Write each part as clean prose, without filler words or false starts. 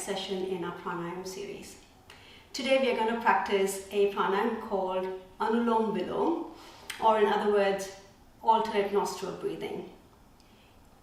next session in our pranayama series. Today we are going to practice a pranayama called Anulom Vilom, or in other words, alternate nostril breathing.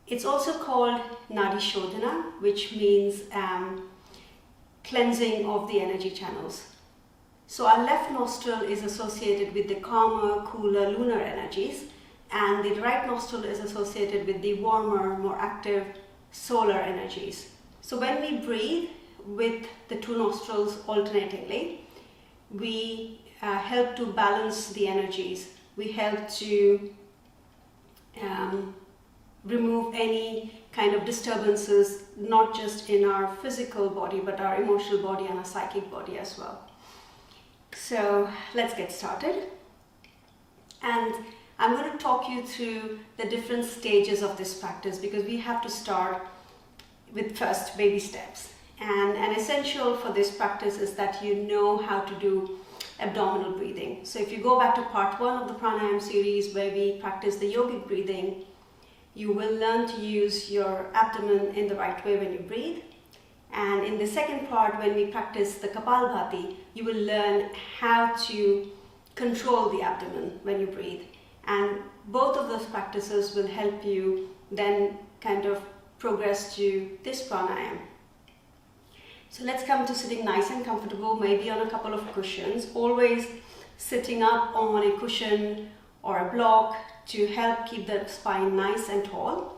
It's also called Nadi Shodhana, which means cleansing of the energy channels. So our left nostril is associated with the calmer, cooler lunar energies, and the right nostril is associated with the warmer, more active solar energies. So when we breathe with the two nostrils alternatingly, we help to balance the energies. We help to remove any kind of disturbances, not just in our physical body, but our emotional body and our psychic body as well. So let's get started. And I'm going to talk you through the different stages of this practice, because we have to start with first baby steps. And an essential for this practice is that you know how to do abdominal breathing. So if you go back to part 1 of the pranayama series where we practice the yogic breathing, you will learn to use your abdomen in the right way when you breathe. And in the second part, when we practice the Kapalbhati, you will learn how to control the abdomen when you breathe. And both of those practices will help you then kind of progress to this pranayama. So let's come to sitting nice and comfortable, maybe on a couple of cushions, always sitting up on a cushion or a block to help keep the spine nice and tall.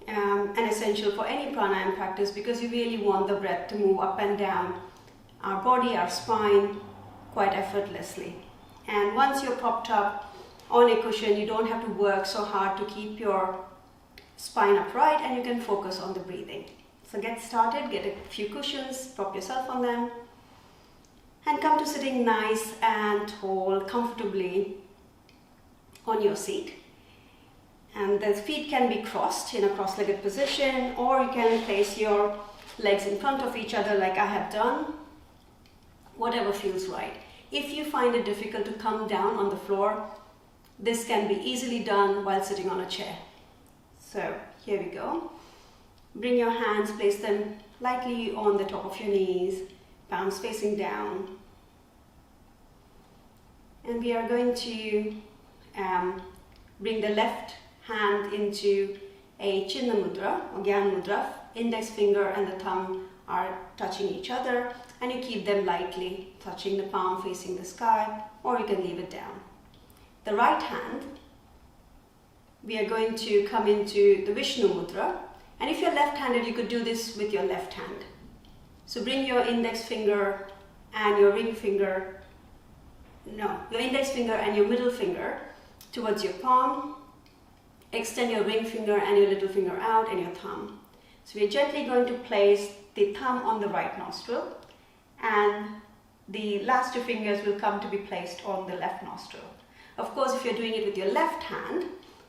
And essential for any pranayama practice, because you really want the breath to move up and down our body, our spine, quite effortlessly. And once you're propped up on a cushion, you don't have to work so hard to keep your spine upright, and you can focus on the breathing. So get started, get a few cushions, prop yourself on them, and come to sitting nice and tall, comfortably on your seat. And the feet can be crossed in a cross-legged position, or you can place your legs in front of each other like I have done, whatever feels right. If you find it difficult to come down on the floor, this can be easily done while sitting on a chair. So here we go. Bring your hands, place them lightly on the top of your knees, palms facing down. And we are going to bring the left hand into a Chinna Mudra or Gyan Mudra. Index finger and the thumb are touching each other, and you keep them lightly touching, the palm facing the sky, or you can leave it down. The right hand, we are going to come into the Vishnu Mudra, and if you're left-handed, you could do this with your left hand. So bring your index finger and your ring finger, your index finger and your middle finger towards your palm. Extend your ring finger and your little finger out, and your thumb. So we're gently going to place the thumb on the right nostril, and the last two fingers will come to be placed on the left nostril. Of course, if you're doing it with your left hand,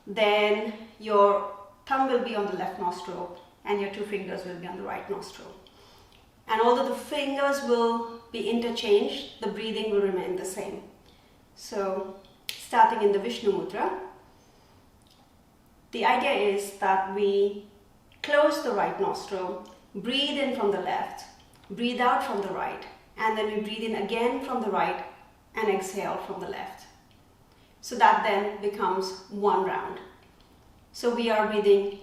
then your thumb will be on the left nostril and your two fingers will be on the right nostril. And although the fingers will be interchanged, the breathing will remain the same. So starting in the Vishnu Mudra, the idea is that we close the right nostril, breathe in from the left, breathe out from the right, and then we breathe in again from the right and exhale from the left. So that then becomes one round. So we are breathing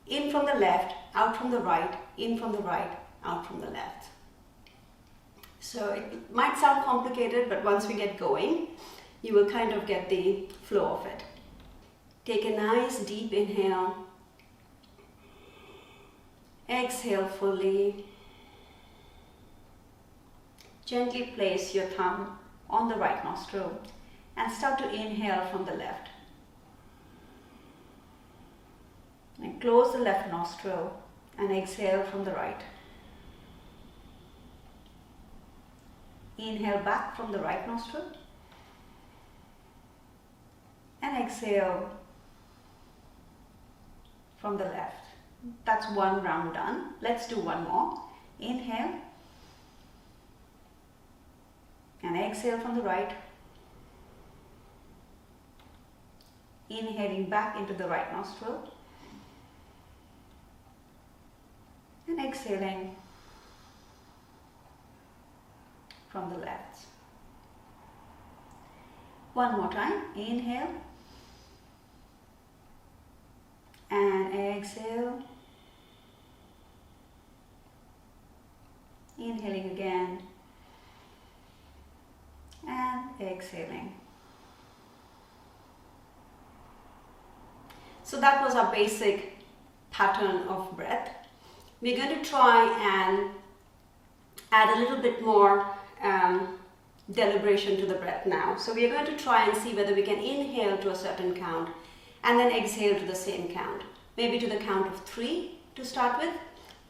in from the left, out from the right, in from the right, out from the left. So it might sound complicated, but once we get going, you will kind of get the flow of it. Take a nice deep inhale. Exhale fully. Gently place your thumb on the right nostril and start to inhale from the left. And close the left nostril and exhale from the right. Inhale back from the right nostril and exhale from the left. That's one round done. Let's do one more. Inhale and exhale from the right. Inhaling back into the right nostril and exhaling from the left. One more time. Inhale and exhale. Inhaling again and exhaling. So that was our basic pattern of breath. We're going to try and add a little bit more deliberation to the breath now. So we are going to try and see whether we can inhale to a certain count and then exhale to the same count. Maybe to the count of 3 to start with.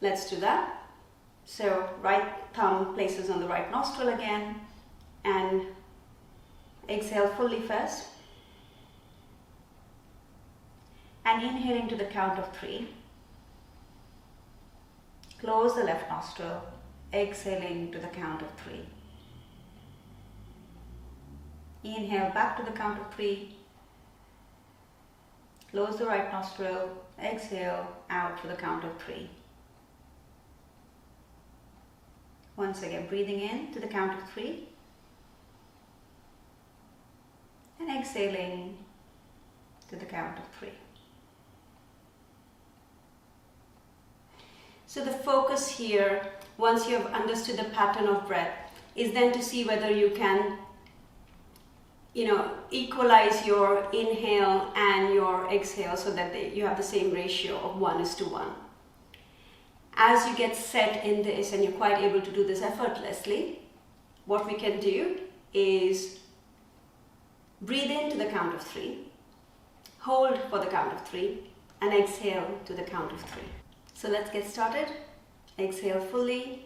Let's do that. So right thumb places on the right nostril again and exhale fully first. And inhaling to the count of 3. Close the left nostril, exhaling to the count of 3. Inhale back to the count of 3. Close the right nostril, exhale out to the count of 3. Once again, breathing in to the count of 3. And exhaling to the count of 3. So the focus here, once you have understood the pattern of breath, is then to see whether you can, equalize your inhale and your exhale so that you have the same ratio of 1:1. As you get set in this and you're quite able to do this effortlessly, what we can do is breathe in to the count of 3, hold for the count of 3, and exhale to the count of 3. So let's get started. Exhale fully.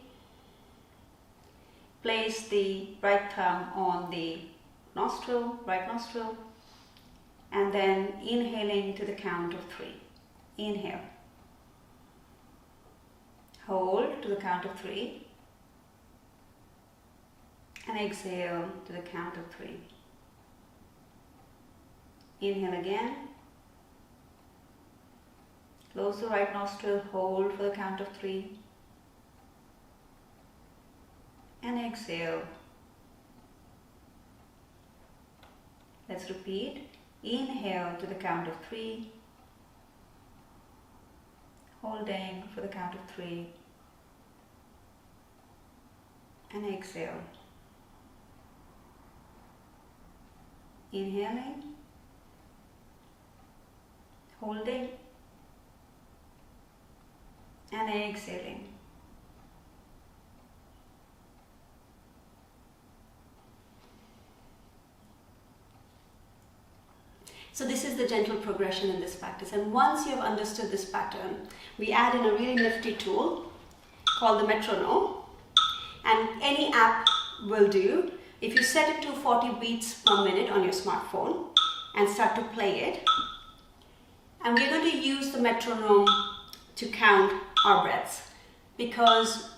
Place the right thumb on the right nostril, and then inhaling to the count of 3. Inhale. Hold to the count of 3. And exhale to the count of 3. Inhale again. Close the right nostril, hold for the count of 3. And exhale. Let's repeat. Inhale to the count of 3. Holding for the count of 3. And exhale. Inhaling. Holding. And exhaling. So this is the gentle progression in this practice, and once you have understood this pattern, we add in a really nifty tool called the metronome, and any app will do. If you set it to 40 beats per minute on your smartphone and start to play it, and we're going to use the metronome to count our breaths, because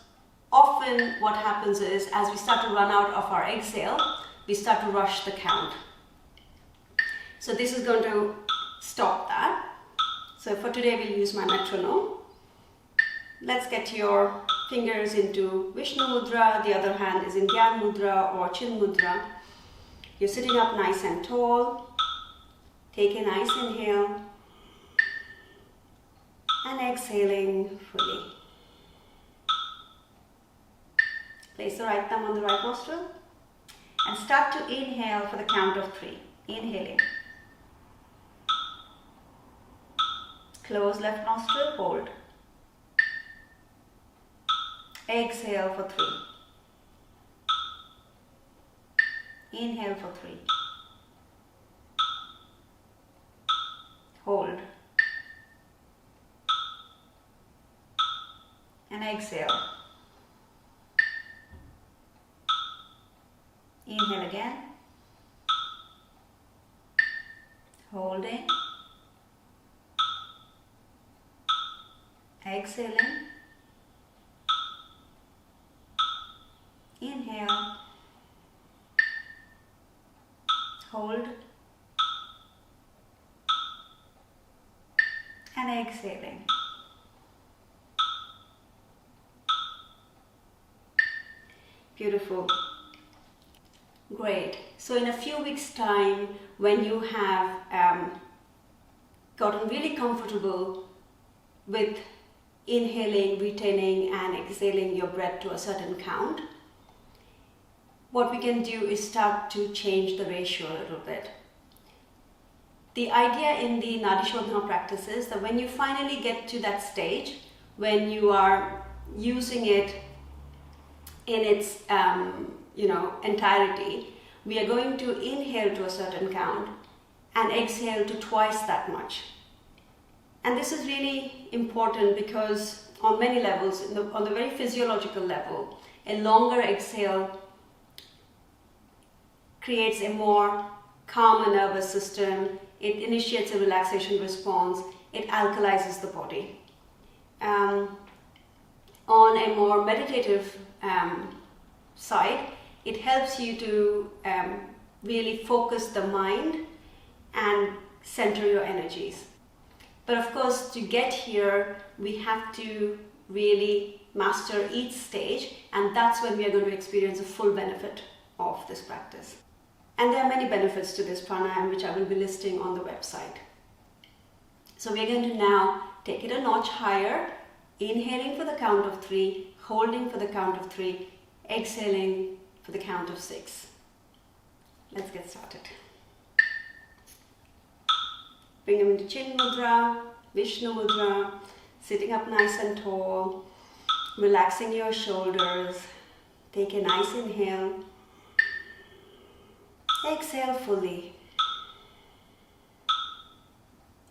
often what happens is as we start to run out of our exhale, we start to rush the count. So this is going to stop that. So for today we'll use my metronome. Let's get your fingers into Vishnu Mudra, the other hand is in Gyan Mudra or Chin Mudra. You're sitting up nice and tall. Take a nice inhale and exhaling fully. Place the right thumb on the right nostril and start to inhale for the count of 3. Inhaling. Close left nostril, hold. Exhale for 3. Inhale for 3. Hold. And exhale. Inhale again. Holding. Exhaling. Inhale. Hold. And exhaling. Beautiful. Great. So in a few weeks' time, when you have gotten really comfortable with inhaling, retaining and exhaling your breath to a certain count, what we can do is start to change the ratio a little bit. The idea in the Nadi Shodhana practice is that when you finally get to that stage, when you are using it in its entirety, we are going to inhale to a certain count and exhale to twice that much. And this is really important because on many levels, on the very physiological level, a longer exhale creates a more calmer nervous system, it initiates a relaxation response, it alkalizes the body. On a more meditative side, it helps you to really focus the mind and center your energies. But of course, to get here, we have to really master each stage, and that's when we are going to experience the full benefit of this practice. And there are many benefits to this pranayama, which I will be listing on the website. So we're going to now take it a notch higher, inhaling for the count of 3, holding for the count of 3, exhaling for the count of 6. Let's get started. Bring them into Chin Mudra, Vishnu Mudra, sitting up nice and tall, relaxing your shoulders. Take a nice inhale. Exhale fully.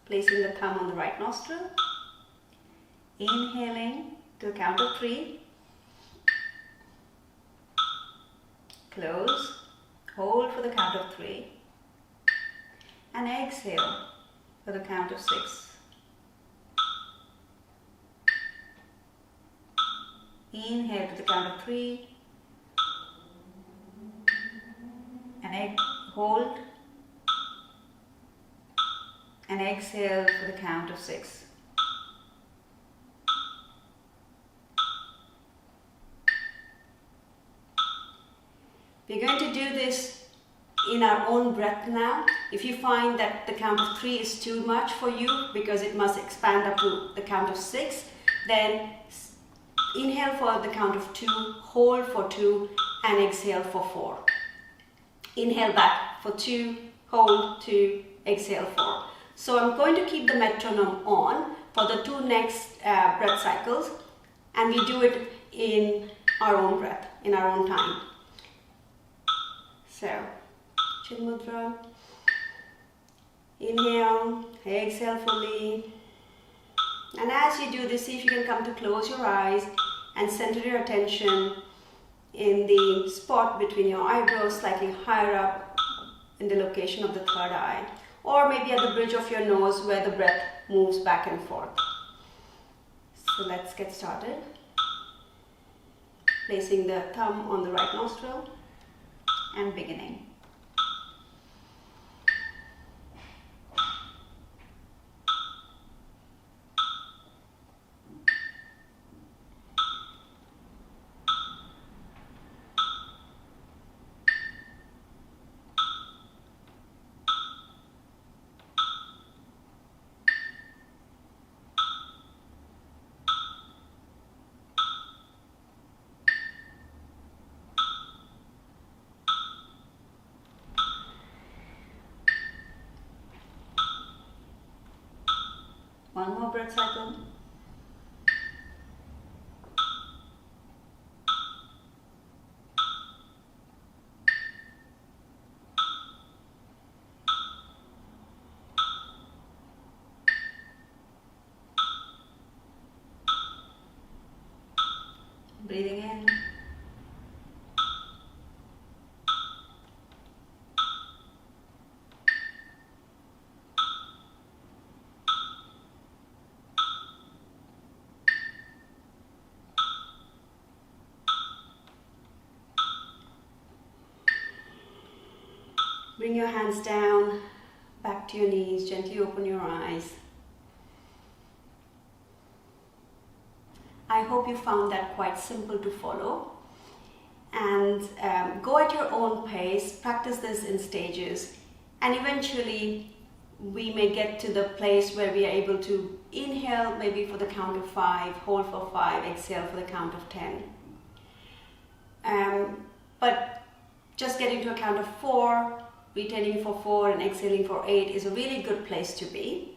Placing the thumb on the right nostril. Inhaling to a count of 3. Close. Hold for the count of 3. And exhale for the count of 6. Inhale to the count of 3. And hold. And exhale for the count of 6. We're going to do this in our own breath now. If you find that the count of 3 is too much for you because it must expand up to the count of 6, then inhale for the count of 2, hold for 2 and exhale for 4. Inhale back for 2, hold 2, exhale 4. So I'm going to keep the metronome on for the 2 next breath cycles, and we do it in our own breath, in our own time. So, Chin Mudra, inhale, exhale fully. And as you do this, see if you can come to close your eyes and center your attention in the spot between your eyebrows, slightly higher up in the location of the third eye, or maybe at the bridge of your nose where the breath moves back and forth. So let's get started. Placing the thumb on the right nostril and beginning. One more breath cycle. Breathing in. Bring your hands down, back to your knees, gently open your eyes. I hope you found that quite simple to follow. and go at your own pace. Practice this in stages, and eventually we may get to the place where we are able to inhale maybe for the count of 5, hold for 5, exhale for the count of 10. But just getting to a count of 4, retaining for 4 and exhaling for 8 is a really good place to be.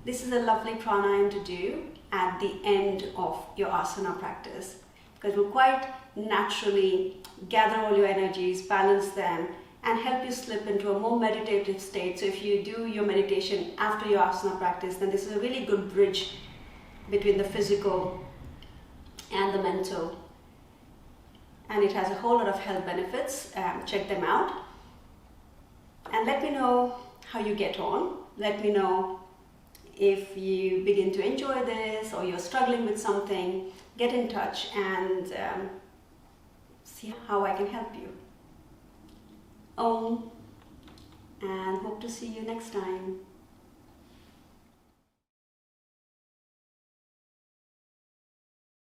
This is a lovely pranayama to do at the end of your asana practice, because it will quite naturally gather all your energies, balance them, and help you slip into a more meditative state. So if you do your meditation after your asana practice, then this is a really good bridge between the physical and the mental. And it has a whole lot of health benefits. Check them out. And let me know how you get on. Let me know if you begin to enjoy this or you're struggling with something. Get in touch and see how I can help you. Om, and hope to see you next time.